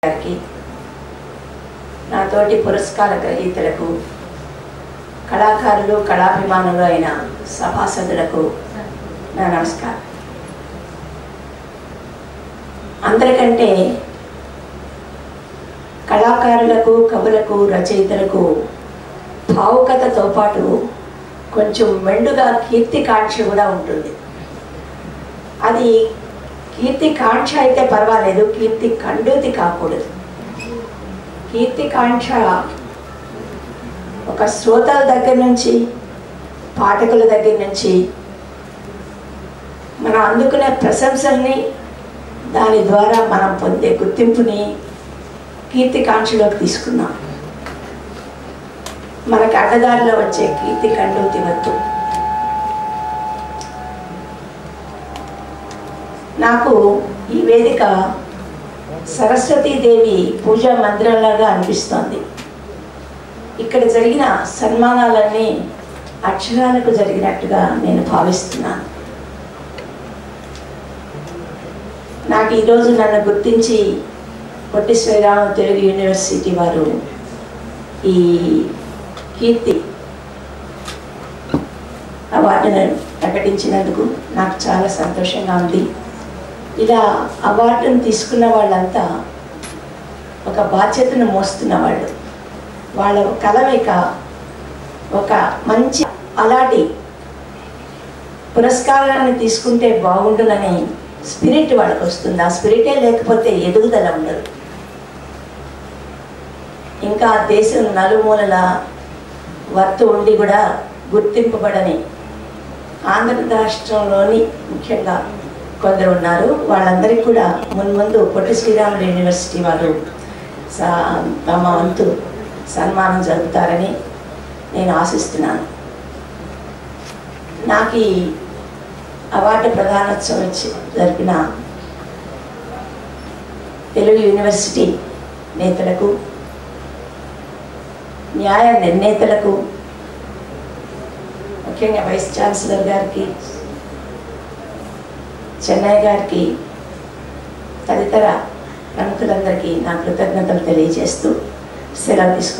గారికి నాతోటి పురస్కార గ్రహీతలకు కళాకారులు కళాభిమానులు అయిన సభాసదులకు నా నమస్కారం. అందరికంటే కళాకారులకు కవులకు రచయితలకు భావుకతతో పాటు కొంచెం మెండుగా కీర్తికాంక్ష కూడా ఉంటుంది. అది కీర్తికాంక్ష అయితే పర్వాలేదు, కీర్తి కండూతి కాకూడదు. కీర్తికాంక్ష ఒక శ్రోతల దగ్గర నుంచి పాఠకుల దగ్గర నుంచి మనం అందుకునే ప్రశంసల్ని దాని ద్వారా మనం పొందే గుర్తింపుని కీర్తికాంక్షలోకి తీసుకున్నాం. మనకు అడ్డదారిలో వచ్చే కీర్తి కండూతి వద్దు. నాకు ఈ వేదిక సరస్వతీదేవి పూజా మందిరంలాగా అనిపిస్తోంది. ఇక్కడ జరిగిన సన్మానాలన్నీ అక్షరాలకు జరిగినట్టుగా నేను భావిస్తున్నాను. నాకు ఈరోజు నన్ను గుర్తించి పొట్టి శ్రీరామ తెలుగు యూనివర్సిటీ వారు ఈ కీర్తి అవార్డును ప్రకటించినందుకు నాకు చాలా సంతోషంగా ఉంది. ఇలా అవార్డును తీసుకున్న వాళ్ళంతా ఒక బాధ్యతను మోస్తున్న వాళ్ళు. వాళ్ళ కలయిక ఒక మంచి అలాంటి పురస్కారాన్ని తీసుకుంటే బాగుండునని స్పిరిట్ వాళ్ళకి వస్తుంది. ఆ స్పిరిటే లేకపోతే ఎదుగుదల ఉండదు. ఇంకా దేశం నలుమూలల వర్తు ఉండి కూడా గుర్తింపబడని ఆంధ్ర రాష్ట్రంలోని ముఖ్యంగా కొందరు ఉన్నారు. వాళ్ళందరికీ కూడా మున్ముందు పొట్టి శ్రీరాములు యూనివర్సిటీ వారు తమ వంతు సన్మానం జరుపుతారని నేను ఆశిస్తున్నాను. నాకు ఈ అవార్డు ప్రదానోత్సవం జరిపిన తెలుగు యూనివర్సిటీ నేతలకు, న్యాయ నిర్ణేతలకు, ముఖ్యంగా వైస్ ఛాన్సలర్ గారికి, చెన్నై గారికి, తదితర ప్రముఖులందరికీ నా కృతజ్ఞతలు తెలియజేస్తూ సెలవు తీసుకుంటాను.